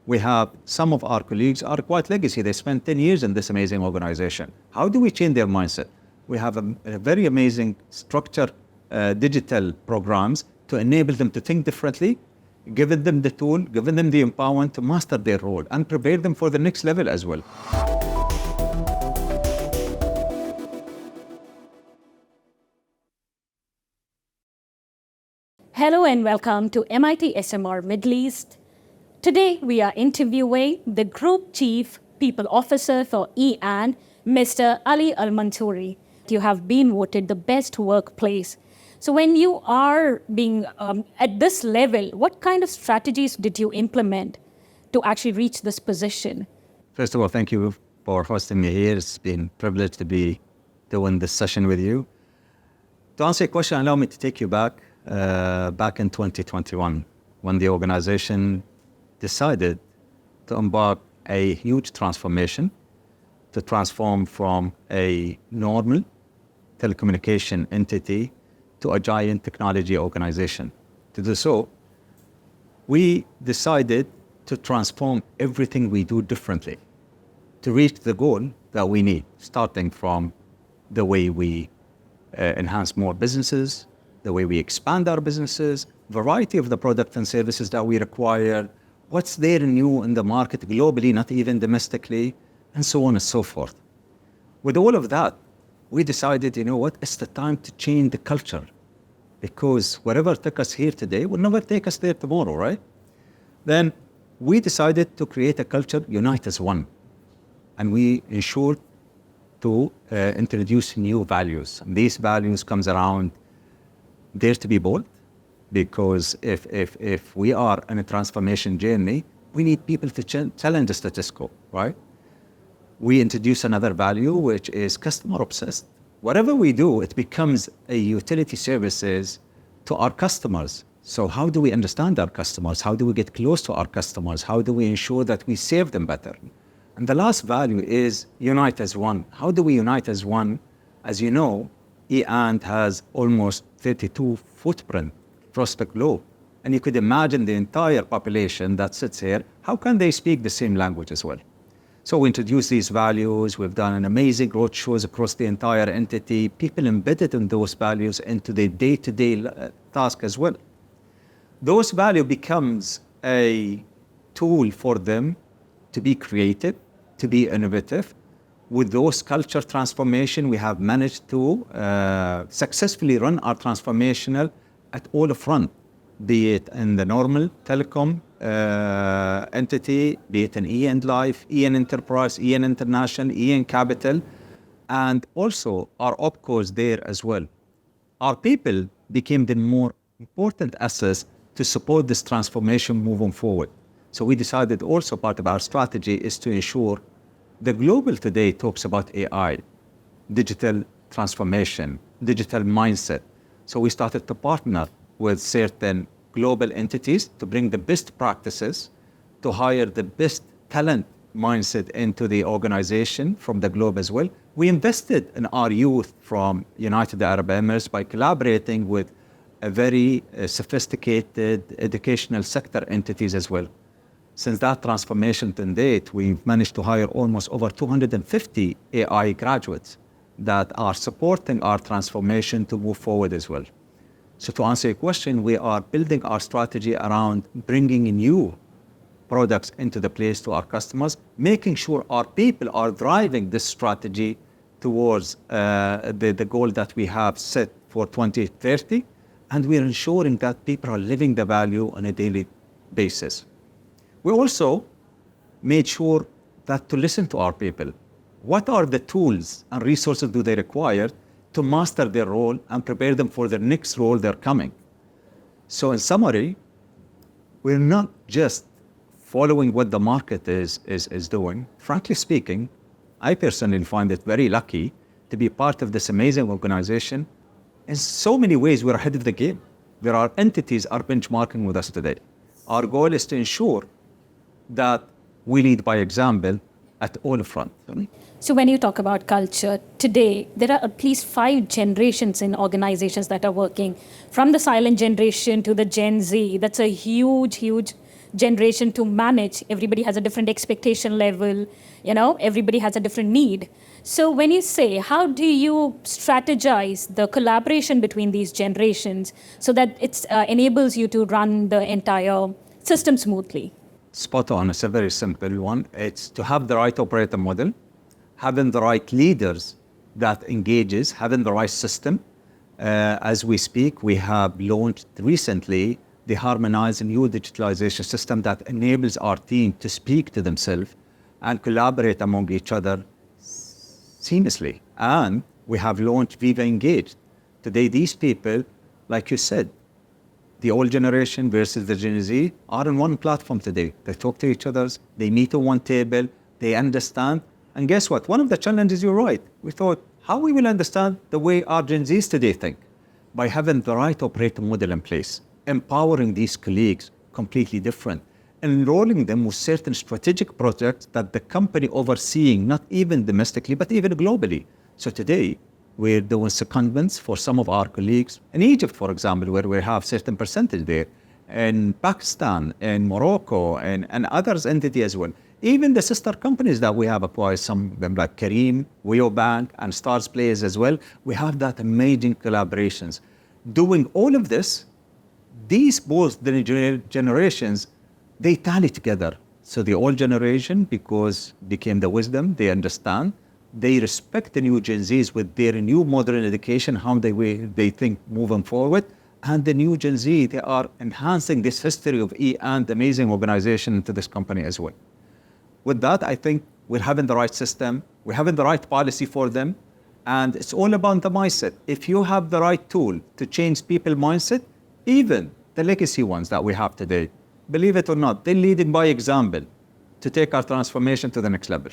We have some of our colleagues are quite legacy. They spent 10 years in this amazing organization. How do we change their mindset? We have a very amazing structured digital programs to enable them to think differently, giving them the tool, giving them the empowerment to master their role and prepare them for the next level as well. Hello and welcome to MIT SMR Middle East. Today we are interviewing the Group Chief People Officer for EAN, Mr. Ali Al-Mansoori. You have been voted the best workplace. So when you are being at this level, what kind of strategies did you implement to actually reach this position? First of all, thank you for hosting me here. It's been a privilege to be doing this session with you. To answer your question, allow me to take you back in 2021, when the organization decided to embark a huge transformation to transform from a normal telecommunication entity to a giant technology organization. To do so, we decided to transform everything we do differently to reach the goal that we need, starting from the way we enhance more businesses, the way we expand our businesses, variety of the products and services that we require, what's there new in the market globally, not even domestically, and so on and so forth. With all of that, we decided, you know what, it's the time to change the culture, because whatever took us here today will never take us there tomorrow, right? Then we decided to create a culture, unite as one. And we ensured to introduce new values. And these values comes around dare to be bold, because if we are in a transformation journey, we need people to challenge the status quo, right? We introduce another value, which is customer obsessed. Whatever we do, it becomes a utility services to our customers. So how do we understand our customers? How do we get close to our customers? How do we ensure that we serve them better? And the last value is unite as one. How do we unite as one? As you know, EAN has almost 32 footprint across the globe. And you could imagine the entire population that sits here, how can they speak the same language as well? So we introduced these values. We've done an amazing road shows across the entire entity. People embedded in those values into their day-to-day task as well. Those values becomes a tool for them to be creative, to be innovative. With those culture transformation, we have managed to successfully run our transformational at all front, be it in the normal telecom entity, be it in EN Life, EN Enterprise, EN International, EN Capital, and also our opcos there as well. Our people became the more important assets to support this transformation moving forward. So we decided also part of our strategy is to ensure the global today talks about AI, digital transformation, digital mindset. So we started to partner with certain global entities to bring the best practices, to hire the best talent mindset into the organization from the globe as well. We invested in our youth from United Arab Emirates by collaborating with a very sophisticated educational sector entities as well. Since that transformation to date, we've managed to hire almost over 250 AI graduates that are supporting our transformation to move forward as well. So to answer your question, we are building our strategy around bringing new products into the place to our customers, making sure our people are driving this strategy towards the goal that we have set for 2030. And we're ensuring that people are living the value on a daily basis. We also made sure that to listen to our people. What are the tools and resources do they require to master their role and prepare them for the next role they're coming? So in summary, we're not just following what the market is doing. Frankly speaking, I personally find it very lucky to be part of this amazing organization. In so many ways, we're ahead of the game. There are entities are benchmarking with us today. Our goal is to ensure that we lead by example at all fronts. So when you talk about culture, today, there are at least 5 generations in organizations that are working, from the silent generation to the Gen Z. That's a huge generation to manage. Everybody has a different expectation level, everybody has a different need. So when you say, how do you strategize the collaboration between these generations so that it enables you to run the entire system smoothly? Spot on. It's a very simple one. It's to have the right operator model, having the right leaders that engages, having the right system. As we speak, we have launched recently the harmonized new digitalization system that enables our team to speak to themselves and collaborate among each other seamlessly. And we have launched Viva Engage. Today, these people, like you said, the old generation versus the Gen Z are on one platform today. They talk to each other, they meet on one table, they understand. And guess what? One of the challenges, you're right. We thought, how we will understand the way our Gen Zs today think? By having the right operating model in place, empowering these colleagues completely different, enrolling them with certain strategic projects that the company overseeing, not even domestically, but even globally. So today, we're doing secondments for some of our colleagues in Egypt, for example, where we have certain percentage there, in Pakistan, in Morocco, and others entity as well. Even the sister companies that we have acquired, some of them like Kareem, WeoBank, and Stars Players as well, we have that amazing collaborations. Doing all of this, these both the generations, they tally together. So the old generation, because became the wisdom, they understand. They respect the new Gen Zs with their new modern education, how they think moving forward. And the new Gen Z, they are enhancing this history of and amazing organization into this company as well. With that, I think we're having the right system, we're having the right policy for them, and it's all about the mindset. If you have the right tool to change people's mindset, even the legacy ones that we have today, believe it or not, they're leading by example to take our transformation to the next level.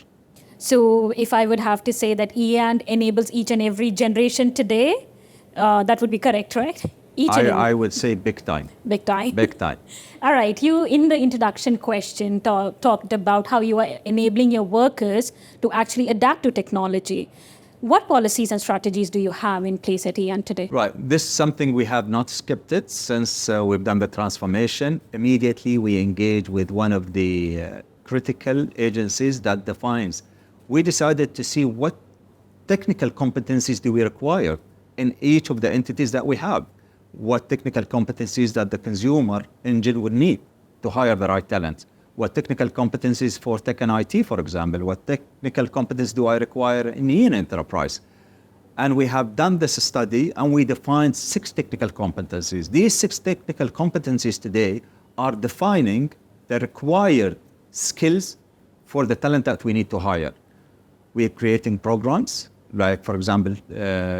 So if I would have to say that E&D enables each and every generation today, that would be correct, right? I would say big time. Big time. Big time. All right. You, in the introduction question, talked about how you are enabling your workers to actually adapt to technology. What policies and strategies do you have in place at E&D today? Right. This is something we have not skipped it since we've done the transformation. Immediately, we engage with one of the critical agencies that defines. We decided to see what technical competencies do we require in each of the entities that we have. What technical competencies that the consumer engine would need to hire the right talent. What technical competencies for tech and IT, for example. What technical competence do I require in an enterprise? And we have done this study and we defined 6 technical competencies. These 6 technical competencies today are defining the required skills for the talent that we need to hire. We're creating programs, like, for example,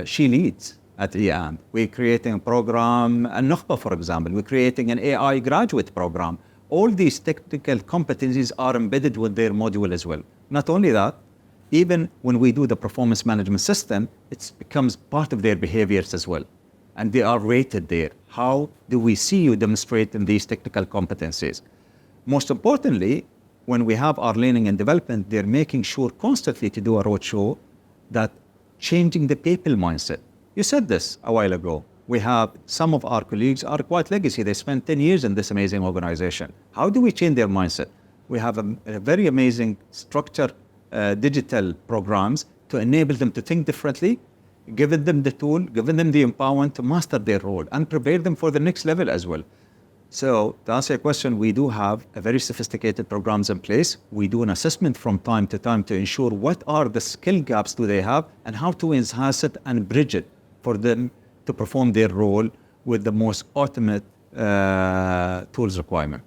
She Leads at E&D. We're creating a program, Al-Nukhba, for example. We're creating an AI graduate program. All these technical competencies are embedded with their module as well. Not only that, even when we do the performance management system, it becomes part of their behaviors as well. And they are rated there. How do we see you demonstrating these technical competencies? Most importantly, when we have our learning and development, they're making sure constantly to do a roadshow that changing the people mindset. You said this a while ago. We have some of our colleagues are quite legacy. They spent 10 years in this amazing organization. How do we change their mindset? We have a very amazing structured digital programs to enable them to think differently, giving them the tool, giving them the empowerment to master their role and prepare them for the next level as well. So to answer your question, we do have a very sophisticated programs in place. We do an assessment from time to time to ensure what are the skill gaps do they have and how to enhance it and bridge it for them to perform their role with the most ultimate tools requirement.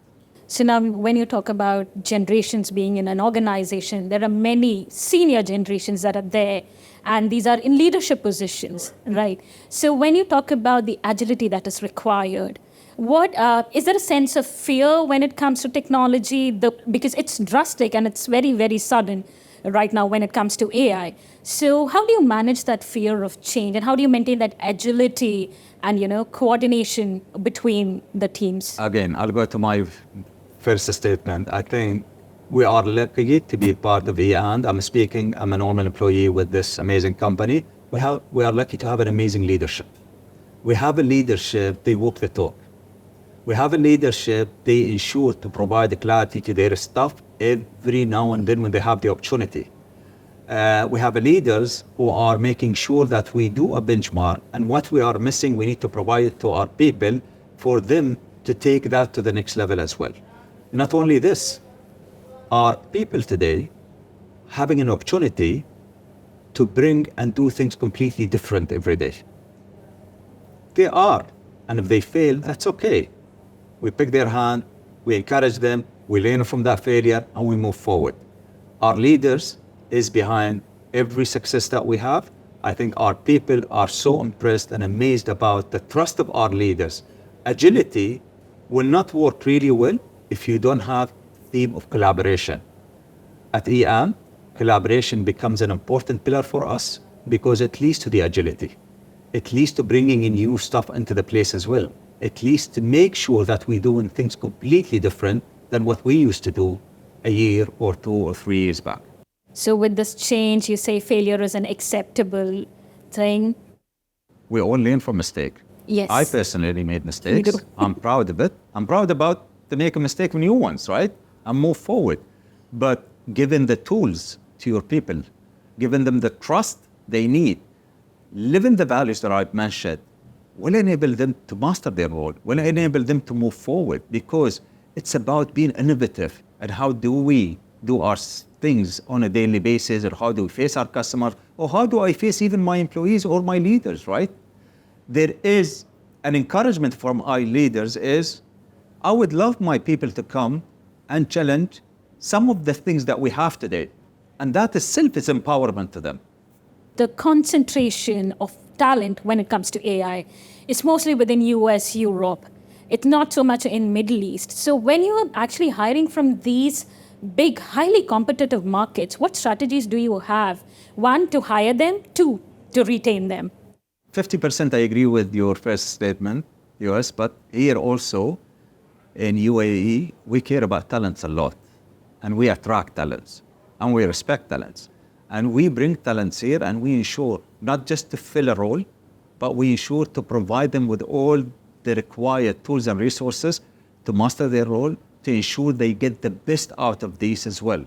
So now when you talk about generations being in an organization, there are many senior generations that are there, and these are in leadership positions, right? So when you talk about the agility that is required, what is there a sense of fear when it comes to technology? Because it's drastic and it's very, very sudden right now when it comes to AI. So how do you manage that fear of change, and how do you maintain that agility and coordination between the teams? Again, I'll go to my first statement. I think we are lucky to be part of E&D. I'm a normal employee with this amazing company. We are lucky to have an amazing leadership. We have a leadership, they walk the talk. We have a leadership, they ensure to provide clarity to their staff every now and then when they have the opportunity. We have leaders who are making sure that we do a benchmark, and what we are missing, we need to provide it to our people for them to take that to the next level as well. Not only this, our people today having an opportunity to bring and do things completely different every day. They are, and if they fail, that's okay. We pick their hand, we encourage them, we learn from that failure, and we move forward. Our leaders is behind every success that we have. I think our people are so impressed and amazed about the trust of our leaders. Agility will not work really well if you don't have theme of collaboration. At EM, collaboration becomes an important pillar for us because it leads to the agility. It leads to bringing in new stuff into the place as well. It leads to make sure that we're doing things completely different than what we used to do a year or 2 or 3 years back. So with this change, you say failure is an acceptable thing? We all learn from mistake. Yes. I personally made mistakes. You do. I'm proud of it. I'm proud about to make a mistake new ones, right? And move forward. But given the tools to your people, giving them the trust they need, living the values that I've mentioned, will enable them to master their role, will enable them to move forward, because it's about being innovative and how do we do our things on a daily basis, or how do we face our customers, or how do I face even my employees or my leaders, right? There is an encouragement from our leaders is, I would love my people to come and challenge some of the things that we have today. And that itself is empowerment to them. The concentration of talent when it comes to AI is mostly within US, Europe. It's not so much in Middle East. So when you are actually hiring from these big, highly competitive markets, what strategies do you have? 1, to hire them, 2, to retain them. 50% I agree with your first statement, US, but here also in UAE, we care about talents a lot. And we attract talents, and we respect talents. And we bring talents here, and we ensure not just to fill a role, but we ensure to provide them with all the required tools and resources to master their role, to ensure they get the best out of these as well.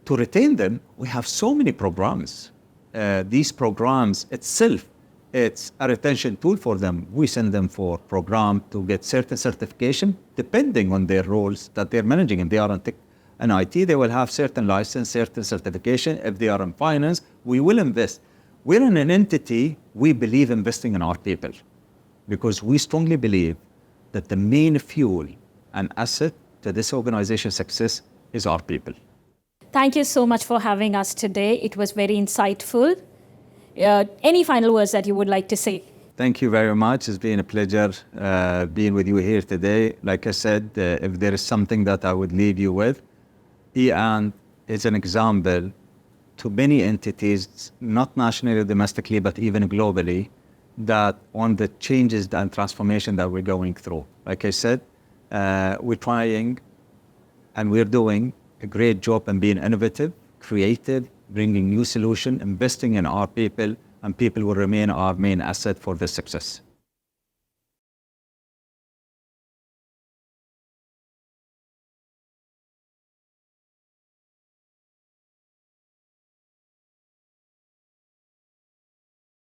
To retain them, we have so many programs. These programs itself, it's a retention tool for them. We send them for program to get certain certification, depending on their roles that they're managing. If they are in tech and IT, they will have certain license, certain certification. If they are in finance, we will invest. We're in an entity, we believe investing in our people, because we strongly believe that the main fuel and asset to this organization's success is our people. Thank you so much for having us today. It was very insightful. Any final words that you would like to say? Thank you very much. It's been a pleasure being with you here today. Like I said, if there is something that I would leave you with, EAN is an example to many entities, not nationally or domestically, but even globally, that on the changes and transformation that we're going through. Like I said, we're trying and we're doing a great job in being innovative, creative, bringing new solutions, investing in our people, and people will remain our main asset for this success.